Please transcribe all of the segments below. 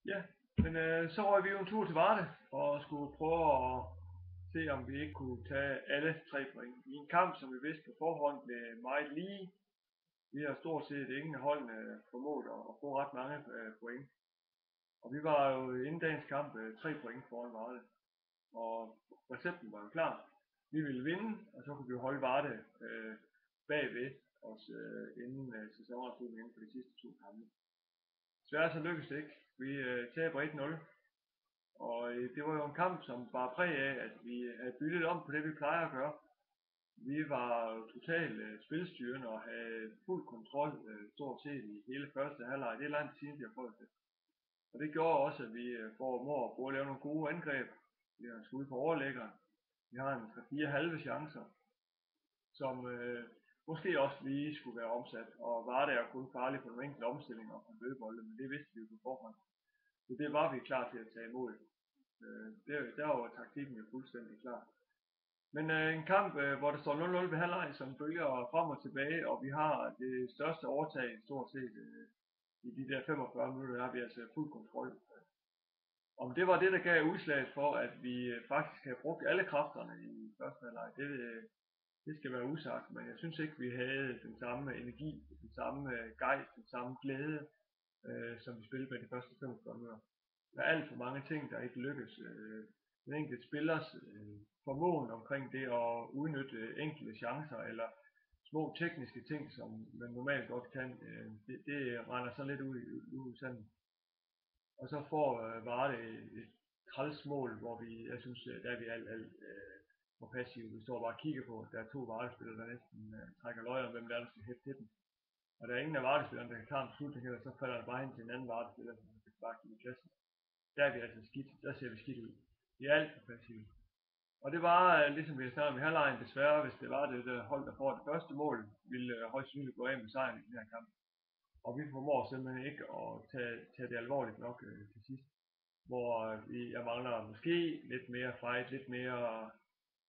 Ja, men så røg vi jo en tur til Varde og skulle prøve at se, om vi ikke kunne tage alle 3 point i en kamp, som vi vidste på forhånd blev meget lige. Vi har stort set ingen af holdene formået at få ret mange point. Og vi var jo inden dagens kamp 3 point foran Varde. Og recepten var jo klar. Vi ville vinde, og så kunne vi holde Varde bagved os inden sæsonafslutningen inden for de sidste 2 kampe. Desværre så lykkedes det ikke. Vi taber 1-0. Og det var jo en kamp, som bar præg af, at vi havde byttet om på det, vi plejer at gøre. Vi var jo totalt spilstyrende og havde fuld kontrol stort set i hele første halvleg. Det er lang tid siden, vi har prøvet det. Og det gjorde også, at vi formår at prøve at lave nogle gode angreb. Vi har skud på overlæggeren. Vi har en 3-4 halve chancer, som måske også lige skulle være omsat. Og var det jo kun farligt på nogle enkelte omstillinger og på dødbolde, men det vidste vi jo på forhånd. Så det var vi klar til at tage imod. Der var taktikken jo fuldstændig klar. Men en kamp, hvor der står 0-0 ved halvleg, som bølger frem og tilbage, og vi har det største overtag stort set i de der 45 minutter, der har vi altså fuld kontrol. Om det var det, der gav udslaget for, at vi faktisk havde brugt alle kræfterne i første halvleg, det skal være usagt, men jeg synes ikke, vi havde den samme energi, den samme gejst, den samme glæde, som vi spillede med de første 45 minutter. Der er alt for mange ting, der ikke lykkes. Den enkelte spillers formåen omkring det at udnytte enkelte chancer, eller små tekniske ting, som man normalt godt kan, det render så lidt ud i sandet. Og så får Varde et træls mål, hvor jeg synes, der er vi alt for passive. Vi står bare og kigger på, at der er 2 Varde-spillere, der næsten trækker løg om, hvem der skal hætte til dem. Og der er ingen af Varde-spillerne, der kan tage en beslutning her, så falder det bare hen til en anden Varde-spiller, som kan sparke i klassen. Der er vi altså skidt. Der ser vi skidt ud. Vi er alt for passive. Og det var ligesom vi har snakket om i halvlejen, desværre, hvis det var det der hold, der får det første mål, ville højst sandsynligt gå af med sejren i den her kamp. Og vi formår simpelthen ikke at tage det alvorligt nok til sidst. Hvor jeg mangler måske lidt mere fight, lidt mere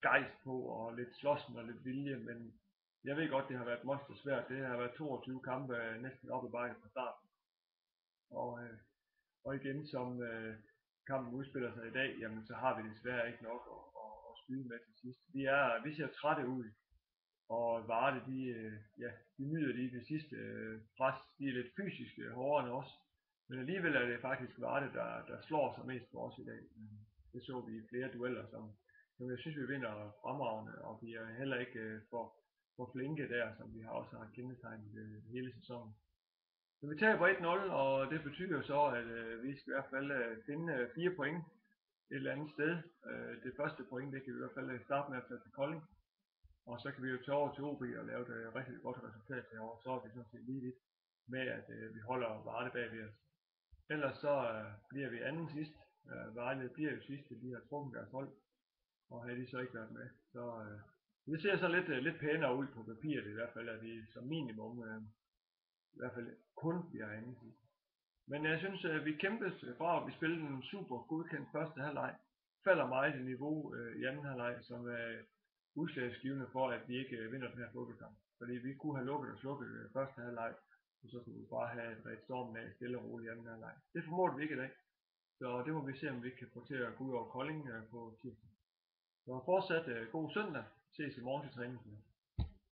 gejst på, og lidt slåsken og lidt vilje, men jeg ved godt, det har været monster svært. Det har været 22 kampe næsten op ad bakke fra starten. Og igen, som kampen udspiller sig i dag, jamen så har vi desværre ikke nok at skyde med til sidst. Vi ser trætte ud, og Varde, de nyder det sidste pres. De er lidt fysisk hårdere end os, men alligevel er det faktisk Varde, der slår sig mest på os i dag. Det så vi i flere dueller, som jeg synes, vi vinder fremragende, og vi er heller ikke for flinke der, som vi har også har kendetegnet hele sæsonen. Så vi taber 1-0, og det betyder så, at vi skal i hvert fald finde 4 point et eller andet sted. Det første point, det kan vi i hvert fald starte med at tage til Kolding. Og så kan vi jo tage over til OB og lave et rigtig godt resultat herovre. Så er vi sådan set lige vidt med, at vi holder Varde bagved os. Ellers så bliver vi anden sidst. Varde bliver jo sidste, de har trukket deres hold. Og havde de så ikke været med. Så det ser så lidt pænere ud på papiret i hvert fald, at vi som minimum i hvert fald kun bliver anden sidst. Men jeg synes, at vi kæmpede fra, at vi spillede en super godkendt første halvleg. Falder meget i niveau i anden halvleg, som er udslagsgivende for, at vi ikke vinder den her fodboldkamp. Fordi vi kunne have lukket og slukket første halvleg, og så kunne vi bare have drevet stormen af stille og roligt i anden halvleg. Det formåede vi ikke i dag. Så det må vi se, om vi kan få til at gå ud over Kolding på tirsdag. Så fortsat god søndag. Ses i morgen til træning.